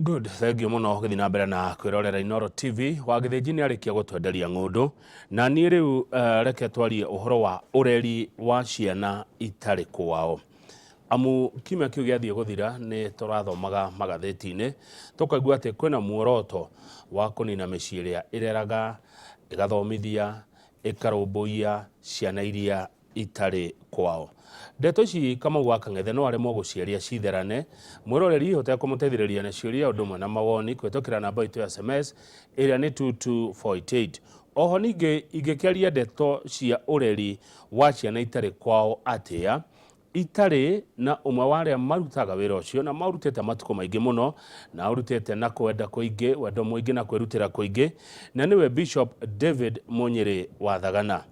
Good, thank you muno githii na mbere na kwirorera Inoro TV wa githiji ni arikia gutwenderia ngundu na ni riu reke twarie uhoro wa ũreri wa ciana itarĩ kwao. Amu kimya kiu giathie guthira ni turathomaga magatheti-ini tukaigua ati kwina muoroto wa kunina mĩciĩ ĩrĩa ireraga igathomithia ikarũmbũiya ciana iria itarĩ kwao. Ndeto ici kama gwaka ng'ethe no aremwo guciaria citherane mwiroreri utekumuteithĩrĩria na ciũria ũndũ ũmwe na mawoni kwĩtũkĩra namba itu ya SMS ĩrĩa ni 22488. Oho ningĩ ingĩkĩaria ndeto cia ũreri wa ciana itarĩ kwao atĩa itarĩ na ũmwe wa arĩa marutaga wĩra ũcio na marutĩte matukũ maingĩ mũno na urutĩte na kwenda kũingĩ wendo mũingĩ na kwĩrutĩra kũingĩ na nĩwe Bishop David wa Thagana.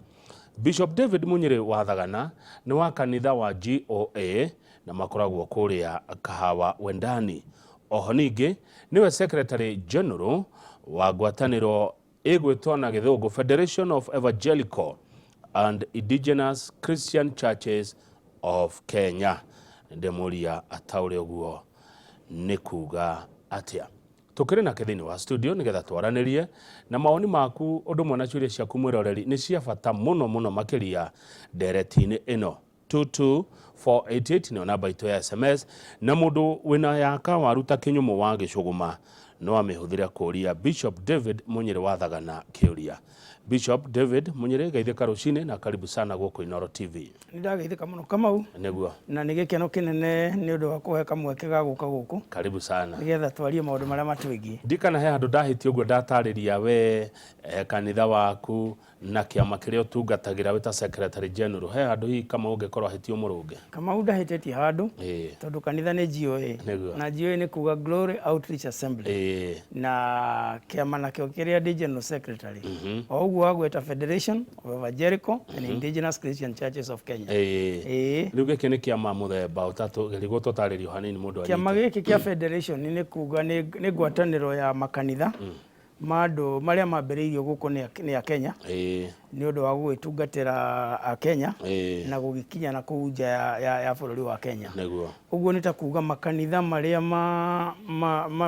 Bishop David wa Thagana ni wa kanitha wa GOA na makoragwo kũrĩa Kahawa Wendani. Oho ningĩ niwe Secretary General wa ngwatanĩro ĩgwĩtwo na gĩthũngũ Federation of Evangelical and Indigenous Christian Churches of Kenya. Ndemuria ataure ũguo nĩ kuga atĩa. Tukiri na kithini wa studio nigetha twaranirie na maoni maku undu mwe na ciuria ciaku mwiroreri ni cia bata muno makiria Ndereti-ini ino 22488 no namba itu ya SMS na mundu wina yaka waruta kinyumu wa gicuguma no amihũthĩra kũria Bishop David wa Thagana kiuria. Bishop David geithĩka rũcinĩ na karibu sana gũkũ Inoro TV. Nĩndageithĩka mũno Kamau. Nĩguo. Na nĩ gĩkeno kĩnene nĩ ũndũ wa kũhe kamweke ga gũka gũkũ. Karibu sana. Nĩgetha twarie maũndũ marĩa matwĩgiĩ. Ndikana he handũ ndahĩtie ũguo ndatarĩria we kanitha waku na kĩama kĩrĩa ũtungatagĩra wĩta Secretary General. He handũ hihi kama ũngĩkorwo ahĩtio mũrũnge. Kamau ndahĩtĩtie handũ tondũ kanitha nĩ GOA. Na GOA nĩ kuga Glory Outreach Assembly. Na kĩama nakĩo kĩrĩa ndĩ General Secretary. Gweta Federation of Evangelical and Indigenous Christian Churches of Kenya. Riu gĩkĩ nĩ kĩama mũthemba ũtatũ gĩrigwo tũtarĩrio hanini mũndũ anyite. Kĩama gĩkĩ kĩa Federation nĩ kuga nĩ ngwatanĩro ya makanitha mandũ marĩa mambĩrĩirio gũkũ nĩ a Kenya nĩ ũndũ wa gũgĩtungatĩra a Kenya na gũgĩkinya na kũu nja ya bũrũri wa Kenya. Ũguo nĩ ta kuga makanitha marĩa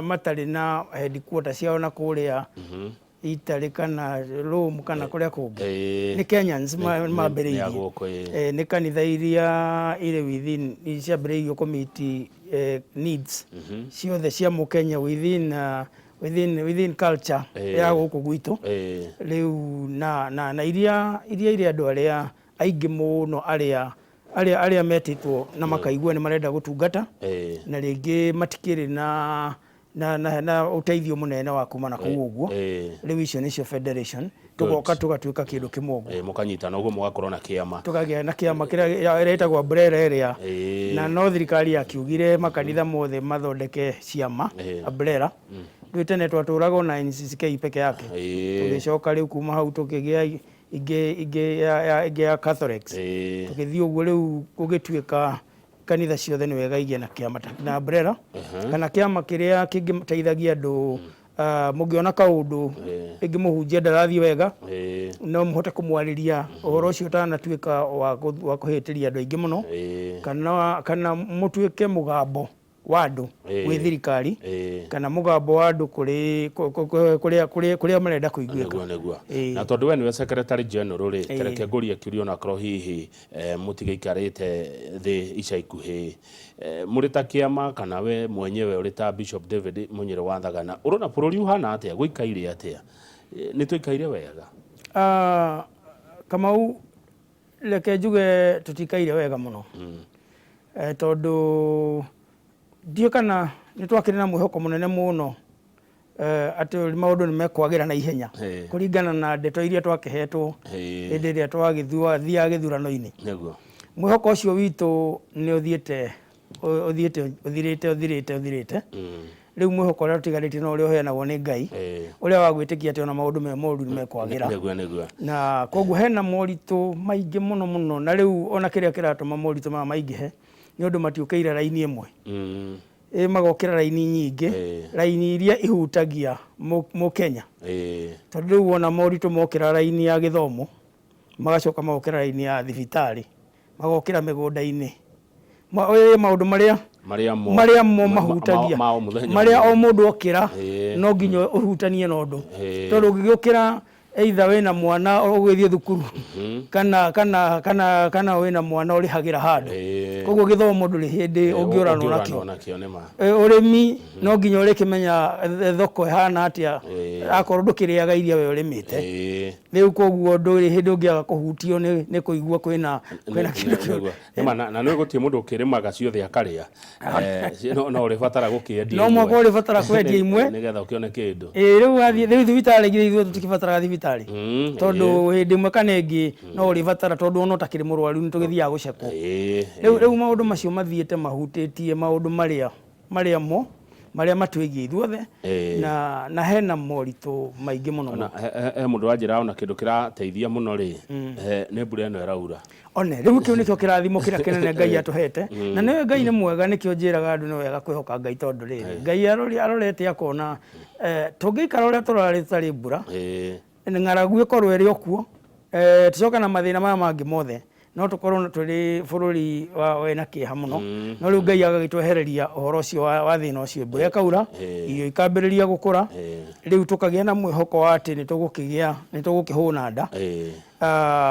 matarĩ na headquarters ciao na kũrĩa itarĩ kana Rome kana kũrĩa kũngĩ ni Kenyans mambĩrĩirie ni kanitha iria irĩ within ciambĩrĩirio community needs ciothe cia mũkenya within culture ya gũkũ gwitũ rĩu na iria andũ arĩa aingĩ mũno arĩa metĩtwo na makaigua nĩ marenda gũtungata na rĩngĩ matikĩrĩ na uteithio munene wa kuma na kũu ũguo rĩu icio nĩcio Federation tugoka tugatuĩka kĩndũ kĩmwe ũguo mũkanyitana ũguo mũgakorwo na kĩama tũkagĩa na kĩama kĩrĩa gĩtagwo umbrella area na no thirikari yakiugire makanitha mothe mathondeke ciama umbrella rĩu tene twatũraga na NCCK peke yake tũgĩcoka rĩu kuma hau tũkĩgĩa ingĩ ya Catholics tũgĩthiĩ ũguo rĩu gũgĩtuĩka kanitha ciothe nĩ wega igĩe na kĩama na umbrella kana kĩama kĩrĩa kĩngĩteithagia andũ mũngĩona kaũndũ ĩngĩmũhunjia ndarathiĩ wega no mũhote kũmwarĩria ũhoro ũcio ũtanatuĩka wa kũhĩtĩria andũ aingĩ mũno kana mũtuĩke mũgambo wa andũ gwĩ thirikari kana mũgambo wa andũ kũrĩa marenda kũiguĩka. Na tondũ we nĩwe Secretary General tereke ngũrie kĩũria na korwo hihi mũtigĩikarĩte thĩ ica ikuhĩ mũrĩ ta kĩama kana we mwenyewe ũrĩ ta Bishop David wa Thagana ũrona bũrũri ũhana atĩa gũikaire atĩa nĩ tũikaire wega? Kamau reke njuge tũtikaire wega mũno tondũ ndio kana nĩ twakĩrĩ na mwĩhoko mũnene mũno atĩ maũndũ nĩ mekwagĩra na ihenya kũringana na ndeto iria twakĩhetwo hĩndĩ ĩrĩa twathiaga gĩthurano-inĩ. Mwĩhoko ũcio witũ nĩ ũthirĩte rĩu mwĩhoko ũrĩa tũtigarĩtie no ũrĩa ũheanagwo nĩ Ngai ũrĩa wa gwĩtĩkia atĩ ona maũndũ me moru nĩ mekwagĩra na koguo hena moritũ maingĩ mũno na rĩu ona kĩrĩa kĩratũma moritũ maya maingĩhe nĩ ũndũ matiũkĩire raini ĩmwe magokĩra raini nyingĩ raini iria ihutagia mũkenya tondũ rĩu ona moritũ mokĩra raini ya gĩthomo magacoka magokĩra raini ya thibitarĩ magokĩra mĩgũnda-inĩ maũndũ marĩa maria mo mahutagia maria o mundu okira no nginya uhutanie na undu tondu ũngĩgĩũkĩra either wĩna mwana ũgĩthiĩ thukuru kana wĩna mwana ũrĩhagĩra handũ koguo gĩthomo ndũrĩ hĩndĩ ũngĩũranwo nakĩo ũrĩmi no nginya ũrĩkĩmenya thoko ĩhana atĩa akorwo ndũkĩrĩaga iria we ũrĩmĩte rĩu koguo ndũrĩ hĩndĩ ũngĩaga kũhutio nĩ kũigua kwĩna kĩndũ na nĩ gũtirĩ mũndũ ũkĩrĩmaga ciothe akarĩa no ũrĩbatara gũkĩendia no mwaka ũrĩbatara kwendia imwe nĩgetha ũkĩone kĩndũ rĩu thibitarĩ ithuĩ tũtibataraga thibitarĩ tondu hindi imwe kana ĩngĩ no ũrĩbatara tondu ona ũtakĩrĩ mũrwaru nĩ tũgĩthiaga gũcekwo rĩu maũndũ macio mathiĩte mahutĩtie maũndũ marĩa matwĩgiĩ ithuothe na hena moritũ maingĩ mũno he mũndũ wanjĩra ona kĩndũ kĩrateithia mũno rĩ nĩ mbura ĩno ĩraura one rĩu kĩu nĩkĩo kĩrathimo kĩrĩa kĩnene Ngai atũhete na nĩ Ngai nĩ mwega nĩkĩo njĩraga andũ nĩ wega kwĩhoka Ngai tondu rĩrĩ Ngai arorete akona tũngĩikara ũrĩa tũrarĩ tutarĩ mbura ng'aragu ĩkorwo ĩrĩ okuo tũcoka na mathĩna maya mangĩ mothe no tũkorwo tũrĩ bũrũri wĩna kĩeha mũno no rĩu Ngai agagĩtwehereria ũhoro ũcio wa thĩna ũcio mbura ĩkaura irio ikambĩrĩria gũkũra rĩu tũkagĩa na mwĩhoko wa atĩ nĩ tũgũkĩhũna nda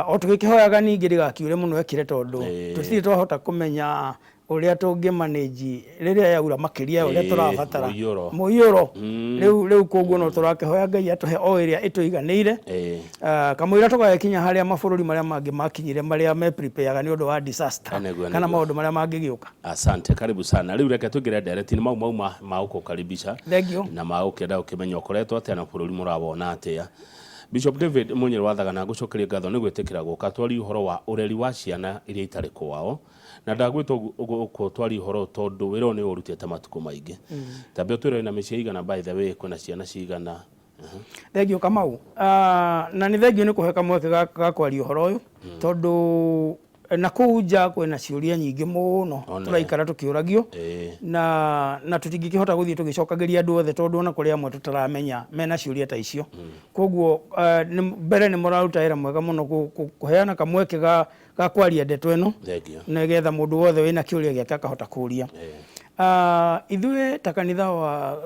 o tũgĩkĩhoyaga ningĩ ndĩgakiure mũno ekire tondu tũtirĩ twahota kũmenya ũrĩa tũngĩmanĩnji rĩrĩa yaura makĩria ũrĩa tũrabatara mũiyũro rĩu koguo no tũrakĩhoya Ngai atũhe o ĩrĩa ĩtũiganĩire kamũira tũgagĩkinya harĩa mabũrũri marĩa mangĩ makinyire marĩa me prepareaga nĩ ũndũ wa disaster kana maũndũ marĩa mangĩgĩũka. Asante, karibu sana. Rĩu reke tũngĩre Ndereti nĩ mauma ma gũkũkaribisha na ma gũkĩenda ũkĩmenya ũkoretwo atĩa na bũrũri mũrawona atĩa. Bishop David Munyĩri wa Thagana gũcokeria ngatho nĩ gwĩtĩkĩra gũka twari ũhoro wa ũreri wa ciana iria itarĩ kwao na ndagwĩtwo gũkũ twari ũhoro tondu wĩra nĩ ũrutĩte matukũ maingĩ tambe twĩrwo na mĩciĩ igana by the way kwĩna ciana cigana thengio Kamau na nĩ thengio nĩ kũhe kamweke ga kwaria ũhoro ũyũ tondu na kũu nja kwĩna ciũria nyingĩ mũno tũraikara tũkĩũragio na tũtingĩkĩhota gũthiĩ tũgĩcokagĩria andũ othe tondu ona kũrĩ amwe tũtaramenya mena ciũria ta icio koguo mbere nĩ mũraruta wĩra mwega mũno kũheana kamweke ga kwaria ndeto ĩno nĩgetha mũndũ wothe wĩna kĩũria gĩake akahota kũria ithuĩ ta kanitha wa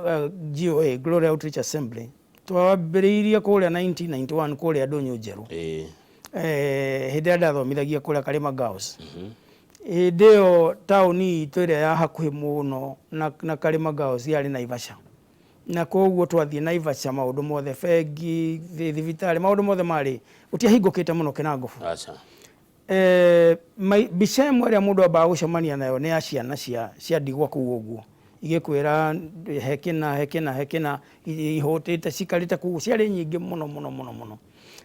GOA Glory Outreach Assembly twambĩrĩirie kũrĩa 1991 kũrĩa Ndũnyũ Njerũ hĩndĩ ĩrĩa ndathomithagia kũrĩa Karĩma Girls hĩndĩ ĩyo taũni itũ ĩrĩa ya hakuhĩ mũno na Karĩma Girls yarĩ Naivasha na koguo twathiĩ Naivasha maũndũ mothe bengi thibitarĩ maũndũ mothe marĩ gũtiahingũkĩte mũno Kĩnangobu mbica ĩmwe ĩrĩa mũndũ ambaga gũcemania nayo nĩ ya ciana cia ndigwa kũu ũguo igĩkwĩra hekena ihũtĩte cikarĩte kũu ciarĩ nyingĩ mũno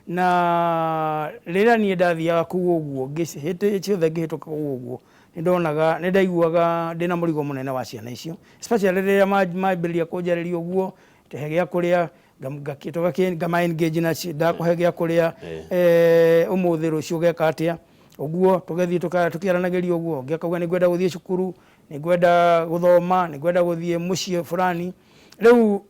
na rĩrĩa niĩ ndathiaga kũu ũguo ciothe ngĩhĩtũka kũu ũguo nĩ ndaiguaga ndĩna mũrigo mũnene wa ciana icio especially rĩrĩa mambĩrĩria kũnjarĩria ũguo tũhe gĩa kũrĩa ngama-engage na ndakũhe gĩa kũrĩa ũmũthĩ rũciũ ũgeka atĩa ũguo tũgĩthiĩ tũkĩaranagĩria ũguo ngĩakauga nĩ ngwenda gũthiĩ cukuru nĩ ngwenda gũthoma nĩ ngwenda gũthiĩ mũciĩ fulani rĩu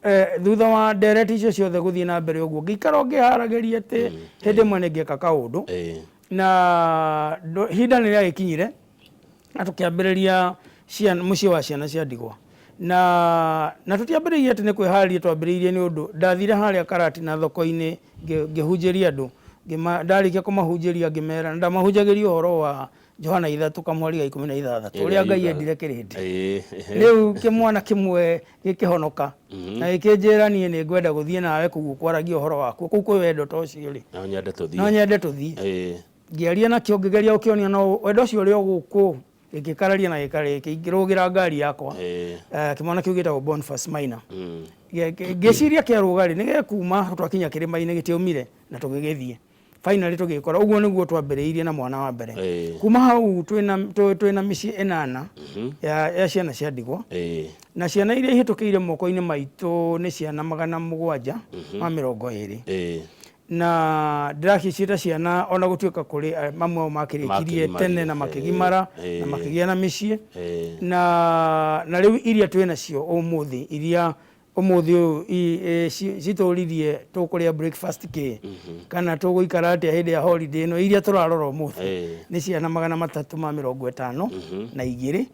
thutha wa ndereti icio ciothe gũthiĩ na mbere ũguo ngĩikara ngĩharagĩria atĩ hĩndĩ ĩmwe nĩ ngĩka kaũndũ na ihinda nĩ rĩagĩkinyire na tũkĩambĩrĩria mũciĩ wa ciana cia ndigwa na tũtiambĩrĩirie atĩ nĩ kwĩharĩria twambĩrĩirie nĩ ũndũ ndathire harĩa Karati na thoko-inĩ ngĩhunjĩria andũ ndarĩkia kũmahunjĩria ngĩmera na ndamahunjagĩria ũhoro wa Johana 3:16 ũrĩa Ngai endire kĩrĩndĩ rĩu kĩmwana kĩmwe gĩkĩhonoka na gĩkĩnjĩra niĩ nĩ ngwenda gũthiĩ nawe kũu kwaragia ũhoro waku kũu kwĩ wendo ta ũcio rĩ no nyende tũthiĩ ngĩaria nakĩo ngĩgeria gũkĩonia no wendo ũcio ũrĩ o gũkũ gĩkĩkararia na gĩkĩrũgĩra ngari yakwa kĩmwana kĩu gĩtagwo Boniface Maina ngĩciria kĩarũgarĩ nĩ gĩkuma twakinya kĩrĩma-inĩ gĩtiaumire na tũgĩgĩthiĩ finally tũgĩkora ũguo nĩguo twambĩrĩirie na mwana wa mbere kuma hau twĩna mĩciĩ 8 ya ciana cia ndigwa na ciana iria ihĩtũkĩire moko-inĩ maitũ nĩ ciana 720 na ndĩrakĩciĩta ciana ona gũtuĩka kũrĩ mamwe makĩrĩkirie tene na makĩgimara na makĩgĩa na mĩciĩ na rĩu iria twĩna cio ũmũthĩ iria umuthi citoririe tukuria breakfast ki kana tuguikara atia hindi ya holiday no iria turarora umuthi ni ciana 352 na igiri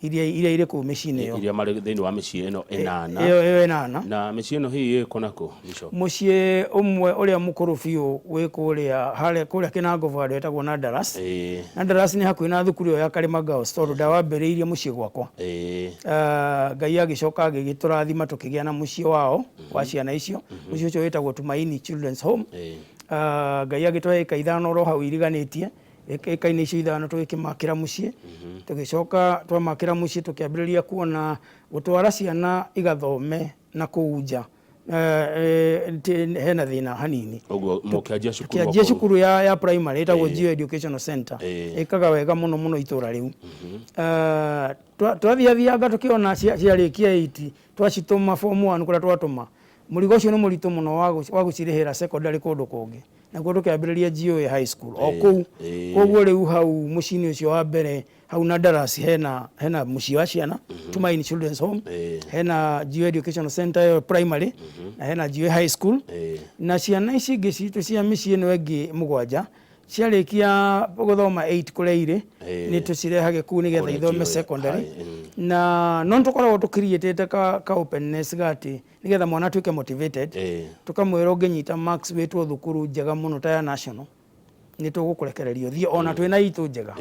iria iri ku micini yo iria mari thiini wa micii ino enana iyo enana na micii ino hii iko nako mucii umwe uria mukuru biu wi kuria hale kuria Kinangovu handu etagwo Ndereti ni hakuhi na thukuru ya Karimagao store ndawambiriirie mucii gwakwa Ngai agicoka agigiturathima tukigia na mucii wao wa ciana icio mucii ucio wetagwo Tumaini Children's Home Ngai agitwahe eka 5 ro hau iriganitie eka-ini icio 5 tugikimakira mucii tugicoka twamakira mucii tukiambiriria kuona gutwara ciana igathome na kuunja hena thina hanini uguo mukianjia cukuru ya primary etagwo Geo Educational Center ikaga wega muno itura riu twathiathianga tukiona ciarikia 8 twacituma form 1 kuria twatuma murigo ucio ni muritu muno wa gucirihira secondary kundu kungi naguo tukiambiriria Geo High School o kuu koguo riu hau mucini ucio wa mbere hau Ndereti hena mucii wa ciana Tumaini Children's Home hena Geo Educational Center primary na hena Geo High School na ciana ici ingi citu cia micii ino ingi 7 ciarikia guthoma 8 kuria iri ni tucirehage kuu nigetha ithome secondary na no tukoragwo tukirietete ka openness gati nigetha mwana tuike motivated tukamwira unginyita marks wetwo thukuru njega muno ta ya national ni tugukurekererio thie ona twina itu njega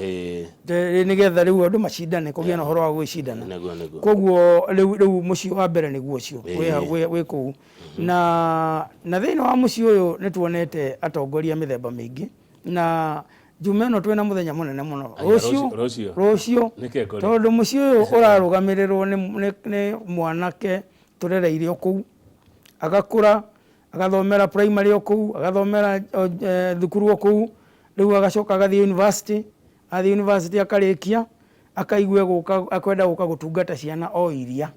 nigetha riu andu macindane kugia na horo wa gwicindana koguo riu mucii wa mbere niguo cio wi kuu na thiini wa mucii uyu ni tuonete atongoria mithemba mingi na jumeno twina muthenya munene muno rucio tondu mucii uyu urarugamirirwo ni mwanake turereire okuu agakura agathomera primary okuu agathomera thukuru okuu riu agacoka agathie university akarikia akaigwe guka akwenda guka gutungata ciana o iria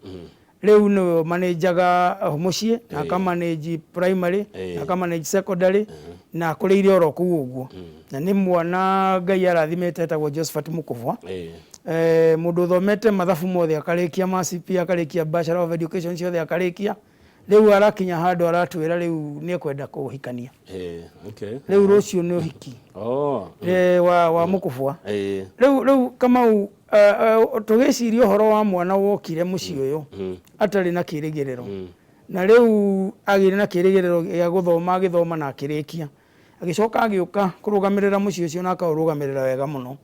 riu no manager mucii na akamanage primary na akamanage secondary na kuriire oro kuu uguo na ni mwana Ngai arathimete etagwo Josephat Mukuvwa mundu thomete mathabu mothe akarikia masipi akarikia Bachelor of Education ciothe akarikia riu arakinya handu aratwira riu ni kwenda kuhikania riu rucio ni uhiki wa Mukuvwa riu kama tugiciria uhoro wa mwana wokire mucii uyu atari na kirigiriro na riu agire na kirigiriro ya guthoma agithoma na akirikia agicoka agiuka kurugamirira mucii ucio na akaurugamirira wega muno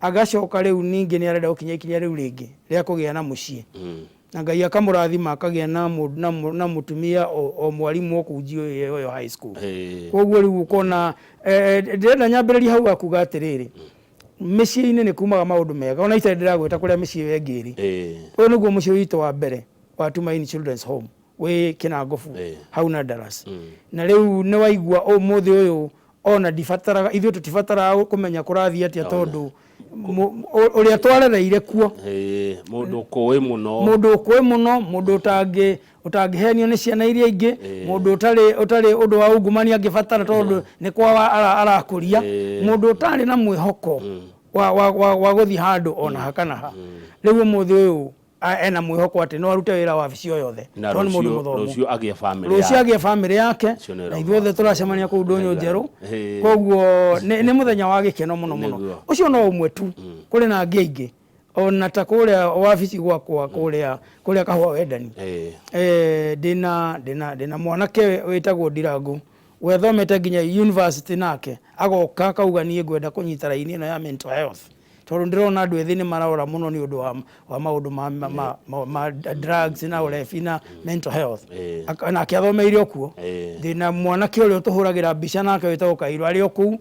agacoka riu ningi ni arenda gukinya ikinya riu ringi ria kugia na mucii na Ngai akamurathima akagia na mutumia o mwalimu okujio yo high school koguo riu ukona ndenda nyambiriria hau akuga atiriri micii-ini ni kumaga maundu mega ona itari ndiragwita kuria micii wengiri uyu niguo mucii witu wa mbere wa Tumaini Children's Home wi Kinangovu hau Ndereti na riu ni waigua umuthi uyu ona ndifataraga ithuĩ tutibataraga kumenya kurathia atia tondu uria twarereire kuo mundu kuwi muno mundu utangihenio ni ciana iria ingi mundu utari undu wa ungumania angibatara tondu ni kwa arakuria mundu utari na mwihoko wa guthi handu ona hakana ha riu muthi uyu ena mwihoko ati no arute wira wa bici yothe tondu mundu muthomu rucio agia family yake na ithuothe turacemania ku ndonyo njeru koguo ni muthenya wa gikeno muno ucio no umwe tu kuri na ngi ona ta kuria wabici gwakwa kuria kahua wendani dina mwanake wetagwo Ndirangu wethomete nginya university nake agoka kauga nie ngwenda kunyita raini ino ya mental health tondu ndirona andu ethi ni marora muno ni undu wa maundu ma drugs na urefi na mental health na akiathomeire okuo ndina mwanake uria tuhuragira mbica nake wetagwo Kairũ ari okuu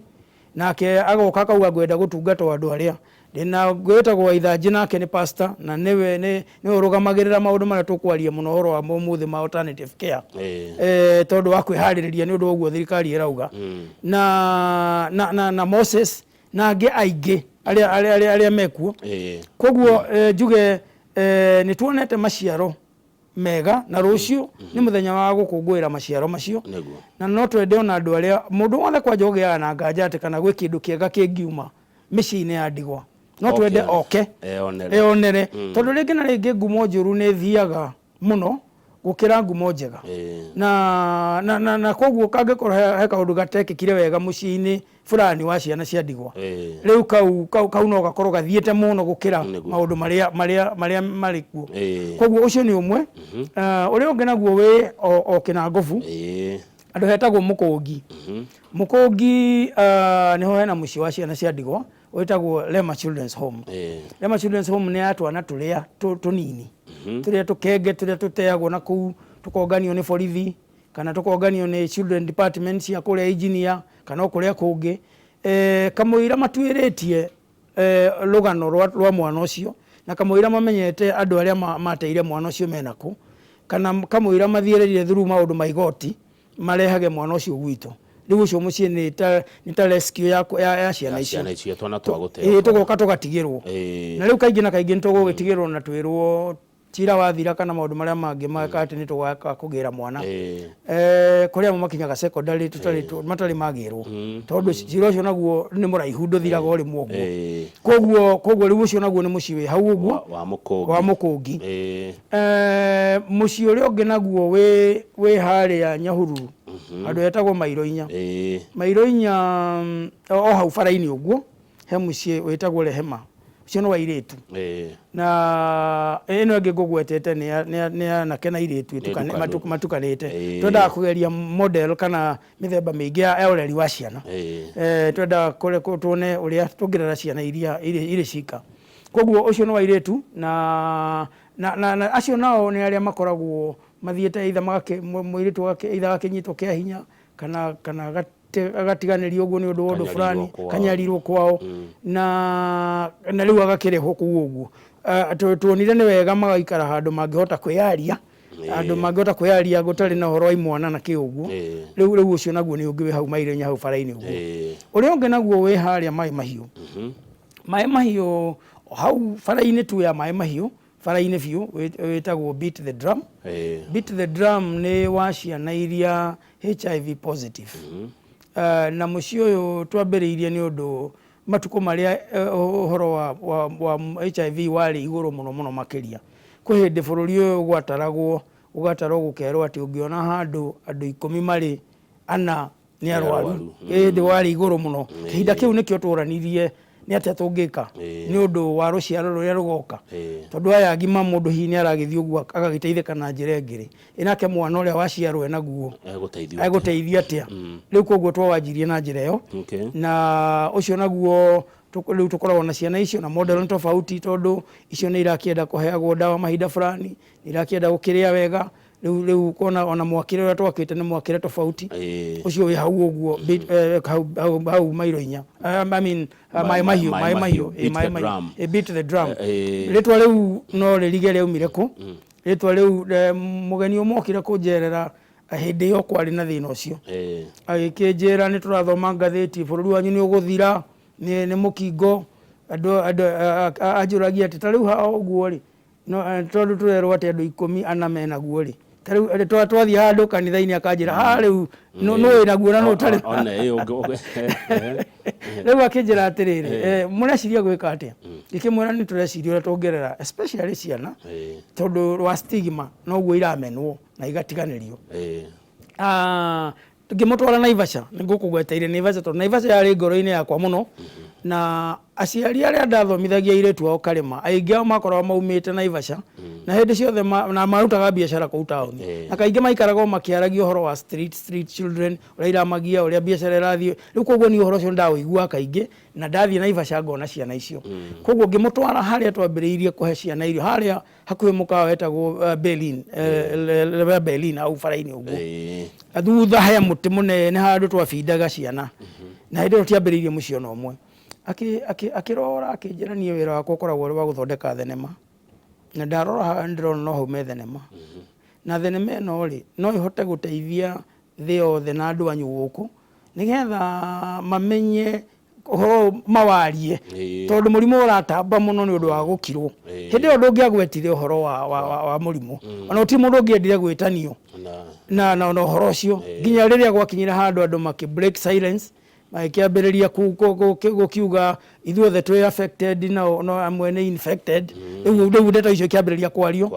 nake agoka kauga ngwenda gutungata andu aria ndina gwetagwo Waithanji nake ni pastor na ni urugamagirira maundu maria tukwaria muno horo wa muthi ma alternative care tondu wa kwihaririria ni undu oguo thirikari irauga na Moses na angi aingi aria mekuo koguo njuge ni tuonete maciaro mega na rucio ni muthenya wa gukungwira maciaro macio na no twende ona andu aria mundu wothe kwa njogeaga na nganja ati kana gwi kindu kiega kingiuma micii-ini ya ndigwa no twende onere tondu ringi na ringi ngumo njuru ni thiaga muno gukira ngumo njega na koguo kangĩkorwo he kaũndũ gatekĩkire wega mũciĩ-inĩ fulani wa ciana cia ndigwa rĩu kau no gakorwo gathiĩte mũno gũkĩra maũndũ marĩa marĩ kuo koguo ũcio nĩ ũmwe ũrĩa ũngĩ naguo wĩ o Kĩnangobu andũ hetagwo mũkũngi nĩho hena mũciĩ wa ciana cia ndigwa wĩtagwo Lema Children's Home. Lema Children's Home nĩ atwana tũrĩa tũnini tũrĩa tũkenge tũrĩa tũteagwo na kũu tũkonganio nĩ borithi kana tũkonganio nĩ children department cia kũrĩa engineer kana kũrĩa kũngĩ kamũira matuĩrĩtie rũgano rwa mwana ũcio na kamũira mamenyete andũ arĩa mateire mwana ũcio menakũ kana kamũira mathiĩrĩire through maũndũ ma igoti marehage mwana ũcio gwitũ rĩu ũcio mũciĩ nĩ ta rescue ya ciana icio tũgoka tũgatigĩrwo na rĩu kaingĩ na kaingĩ nĩtũgũgĩtigĩrwo na twĩrwo cira wathira kana maũndũ marĩa mangĩ makati nĩ tũgaka kũgĩra mwana kũrĩa makinyaga secondary matarĩ magĩrwo tondũ cira ũcio naguo nĩ mũraihu ndũthiraga ũrĩ mwoguo koguo rĩu ũcio naguo nĩ mũciĩ wĩ hau ũguo wa mũkũngi mũciĩ ũrĩa ũngĩ naguo wĩ harĩa Nyahururu andũ etagwo Mairo-inya o hau bara-inĩ ũguo he mũciĩ wĩtagwo Rehema ũcio nĩ wa airĩtu na ĩno ĩngĩ ngũgwetete nĩ anake na airĩtu matukanĩte twendaga kũgeria model kana mĩthemba mĩingĩ ya ũreri wa ciana twendaga tuone ũrĩa tũngĩrera ciana iria irĩ cika koguo ũcio nĩ wa airĩtu na acio nao nĩ arĩa makoragwo mathiĩte either mũirĩtu wake either akĩnyitwo kĩa hinya kana agatiganĩrio ũguo nĩ ũndũ wa ũndũ fulani kanyarirwo kwao na rĩu agakĩrehwo kũu ũguo tuonire nĩ wega magaikara handũ mangĩhota kwĩyaria andũ mangĩhota kwĩyaria gũtarĩ na ũhoro wa imwana na kĩ ũguo rĩu ũcio naguo nĩ ũngĩ wĩ hau Mairo-inya hau bara-inĩ ũguo ũrĩa ũngĩ naguo wĩ harĩa Maĩ Mahiũ hau bara-inĩ tu ya Maĩ Mahiũ bara-inĩ biũ wĩtagwo Beat the Drum. Beat the Drum nĩ wa ciana iria HIV positive na mũciĩ ũyũ twambĩrĩirie nĩ ũndũ matukũ marĩa ũhoro wa HIV warĩ igũrũ mũno makĩria kwĩ hĩndĩ bũrũri ũyũ gwatarwo gũkerwo atĩ ũngĩona handũ andũ 10 marĩ 4 nĩ arwaru hĩndĩ warĩ igũrũ mũno kĩhinda kĩu nĩkĩo tũranirie nĩ atĩa tũngĩka nĩ ũndũ wa rũciaro rũrĩa rũgoka tondũ aya ngima mũndũ hihi nĩ aragĩthiĩ ũguo agagĩteithĩka na njĩra ĩngĩ nake mwana ũrĩa waciarwo enaguo egũteithio atĩa rĩu koguo twawanjirie na njĩra ĩyo na ũcio naguo rĩu tũkoragwo na ciana icio na model tofauti tondũ icio nĩ irakĩenda kũheagwo ndawa mahinda fulani nĩ irakĩenda gũkĩrĩa wega rĩu kona ona mwakĩre ũrĩa twakĩte nĩ mwakĩre tofauti ũcio wĩ hau ũguo hau Mairo-inya Maĩ Mahiũ Beat the Drum rĩtwa rĩu no rĩrige rĩaumire kũ rĩtwa rĩu mũgeni ũmokire kũnjerera hĩndĩ ĩyo kwarĩ na thĩna ũcio agĩkĩnjĩra nĩ tũrathoma ngathĩti bũrũri wanyu nĩ ũgũthira nĩ mũkingo anjũragia atĩ ta rĩu ha ũguo rĩ tondũ tũrerwo atĩ andũ 14 menaguo rĩ twathiĩ handũ kanitha-inĩ akanjĩra ha rĩu nũĩ naguo na nũtarĩ rĩu akĩnjĩra atĩrĩrĩ mũreciria gwĩka atĩa ngĩkĩmwĩra nĩ tũreciria ũrĩa tũngĩrera especially ciana tondũ wa stigma noguo iramenwo na igatiganĩrio ngĩmũtwara Naivasha nĩngũkũgweteire Naivasha tondũ Naivasha yarĩ ngoro-inĩ yakwa mũno na aciari arĩa ndathomithagia airĩtu ao karĩma aingĩ ao makoragwo maumĩte Naivasha na hĩndĩ ciothe na marutaga biacara kũu taũni na kaingĩ maikaraga makĩaragia ũhoro wa street children ũrĩa iramagia ũrĩa biacara ĩrathiĩ rĩu koguo nĩ ũhoro ũcio ndaũigua kaingĩ na ndathiĩ Naivasha ngona ciana icio koguo ngĩmũtwara harĩa twambĩrĩirie kũhe ciana irio harĩa hakuhĩ mũkawa wetagwo Berlin au bara-inĩ ũguo thutha he mũtĩ mũnene handũ twabindaga ciana na hĩndĩ ĩyo tiambĩrĩirie mũciĩ ona ũmwe akĩrora akĩnjĩra niĩ wĩra wakwa ũkoragwo wa gũthondeka thenema na ndarora ndĩrona no haume thenema na thenema ĩno rĩ no ĩhote gũteithia thĩ yothe na andũ anyu gũkũ nĩgetha mamenye ũhoro mawarie tondũ mũrimũ ũratamba mũno nĩ ũndũ wa gũkirwo hĩndĩ ĩyo ndũngĩagwetire ũhoro wa mũrimũ ona ti mũndũ ũngĩendire gwĩtanio na ũhoro ũcio nginya rĩrĩa gwakinyire handũ andũ makĩ break silence magĩkĩambĩrĩria gũkiuga ithuothe twĩ affected no amwe nĩ infected rĩu ndeto icio ikĩambĩrĩria kwario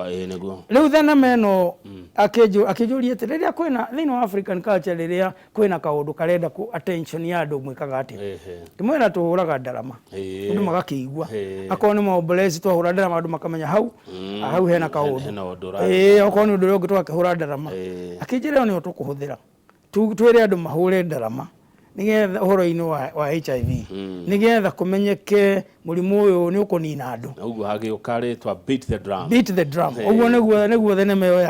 rĩu thenema ĩno akĩnjũria atĩ rĩrĩa kwĩna thĩinĩ wa African culture rĩrĩa kwĩna kaũndũ karenda attention ya andũ mwĩkaga atĩa kĩmwĩra tũhũraga ndarama andũ magakĩigua akorwo nĩ maombolezi twahũra ndarama andũ makamenya hau hena kaũndũ okorwo nĩ ũndũ ũrĩa ũngĩ twakĩhũra ndarama akĩnjĩra nĩyo tũkũhũthĩra twĩre andũ mahũre ndarama nigetha ũhoro-inĩ wa HIV nigetha kũmenyeke mũrimũ ũyũ nĩ ũkũnina andũ ũguo hagĩũka beat the drum ũguo nĩguo thenema ĩyo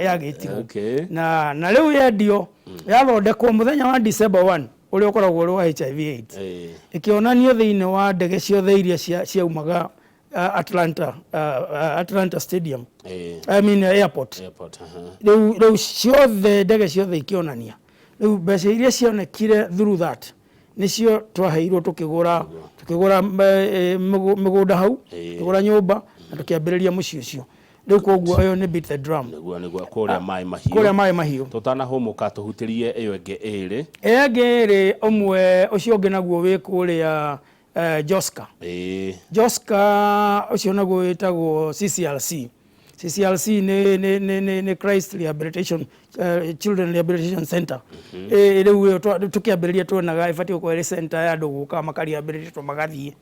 yagĩtirwo na rĩu yendio yathondekwo mũthenya wa December 1 ũrĩa ũkoragwo ũrĩ wa HIV AIDS ĩkĩonanio thĩinĩ wa ndege ciothe iria ciaumaga Atlanta Stadium I mean airport rĩu ciothe ndege ciothe ikĩonania rĩu mbeca iria cionekire through that nĩcio twaheirwo tũkĩgũra mĩgũnda hau tũkĩgũra nyũmba na tũkĩambĩrĩria mũciĩ ũcio rĩu koguo ĩyo nĩ beat the drum nĩguo kũrĩa maĩ mahiũ tũtanahũmũka tũhutĩrie ĩyo ĩngĩ ĩrĩ ũmwe ũcio ũngĩ naguo wĩ kũrĩa Joska ũcio naguo wĩtagwo CCRC nĩ Christ Rehabilitation Children Rehabilitation Center rĩu tũkĩambĩrĩria tuonaga ĩbatiĩ gũkorwo ĩrĩ center ya andũ gũka makarehabilitatwo magathiĩ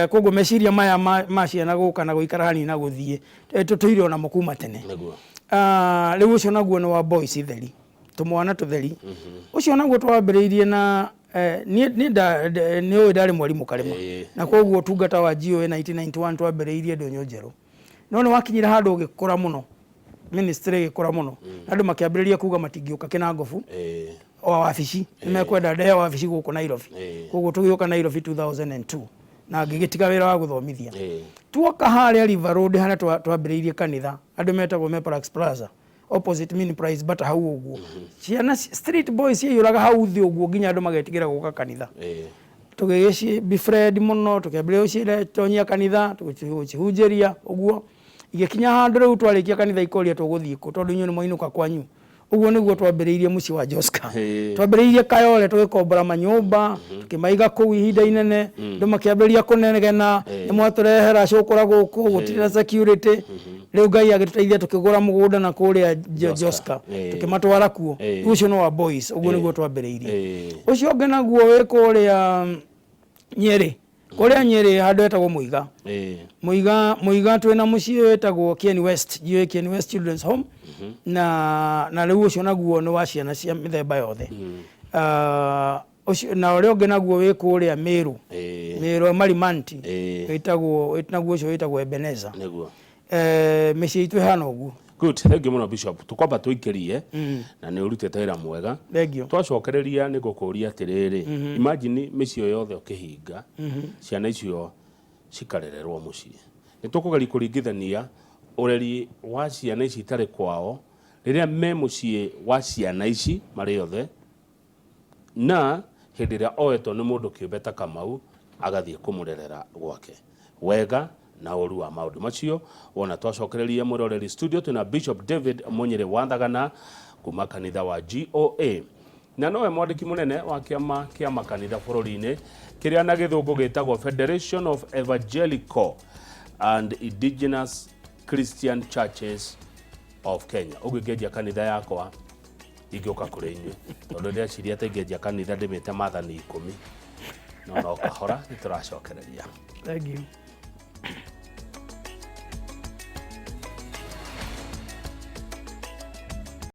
koguo meciria maya ma ciana gũka na gũikara hani na gũthiĩ tũtũire ona mũkuma tene rĩu ũcio naguo nĩ wa boys theri tũmwana tũtheri ũcio naguo twambĩrĩirie na nĩ ndarĩ mwarimũ karema na koguo tungata wa GOA 1991 twambĩrĩirie ndũnyũ njerũ no nĩ wakinyira handũ ũgĩkũra mũno ministry ĩgĩkũra mũno andũ makĩambĩrĩria kuga matingĩũka kĩnangobu o wabici nĩmekwenda ndehe wabici gũkũ Nairobi koguo tũgĩũka Nairobi 2002 na ngĩgĩtiga wĩra wa gũthomithia tuoka harĩa River Road harĩa twambĩrĩirie kanitha andũ metagwo Meprax Plaza opposite Mini Price bata hau ũguo ciana street boys ciĩyũraga hau thĩ ũguo nginya andũ magetigĩra gũka kanitha tũgĩgĩci befriend mũno tũkĩambĩrĩria gũcitonyia kanitha tũgĩcihunjĩria ũguo igĩkinya handũ rĩu twarĩkia kanitha ikoria tũgũthiĩ kũ tondũ inyuĩ nĩ mwainũka kwanyu ũguo nĩguo twambĩrĩirie mũciĩ wa Joska twambĩrĩirie Kayole tũgĩkombora manyũmba tũkĩmaiga kũu ihinda inene andũ makĩambĩrĩria kũnegena nĩ mwatũrehera cũkũra gũkũ gũtirĩ na security rĩu Ngai agĩtũteithia tũkĩgũra mũgũnda na kũrĩa Joska tũkĩmatwara kuo ũcio no wa boys ũguo nĩguo twambĩrĩirie ũcio ũngĩ naguo wĩ kũrĩa Nyeri kũrĩa Nyeri handũ hetagwo Mũiga twĩna mũciĩ wetagwo Kieni West Kieni West Children's Home na rĩu ũcio naguo nĩ wa ciana cia mĩthemba yothe na ũrĩa ũngĩ naguo wĩ kũrĩa Meru Marimanti wĩtagwo naguo ũcio wĩtagwo Ebenezer mĩciĩ itũ ĩhana ũguo good thank you muno Bishop tukwamba tuikirie na nĩ urutĩte wĩra mwega twacokereria nĩ gũkũria atĩrĩrĩ imagine mĩciĩ yothe ũkĩhinga ciana icio cikarererwo mũciĩ nĩ tũkũgeria kũringithania ũreri wa ciana ici itarĩ kwao rĩrĩa me mũciĩ wa ciana ici marĩ othe na hĩndĩ ĩrĩa oetwo nĩ mũndũ kĩũmbe ta Kamau agathiĩ kũmũrerera gwake wega na ũru wa maũndũ macio wona twacokereria mũroreri studio tuna Bishop David Thagana kuma kanitha wa GOA na nowe mwandĩki mũnene wa kĩama kĩa makanitha bũrũri-inĩ kĩrĩa na gĩthũngũ gĩtagwo Federation of Evangelical and Indigenous Christian Churches of Kenya ũgĩkĩnjia kanitha yakwa ingĩũka kũrĩ inyuĩ tondũ ndĩreciria atĩ ingĩnjia kanitha ndĩmĩte maathani 10 no kahora nĩ tũracokereria thank you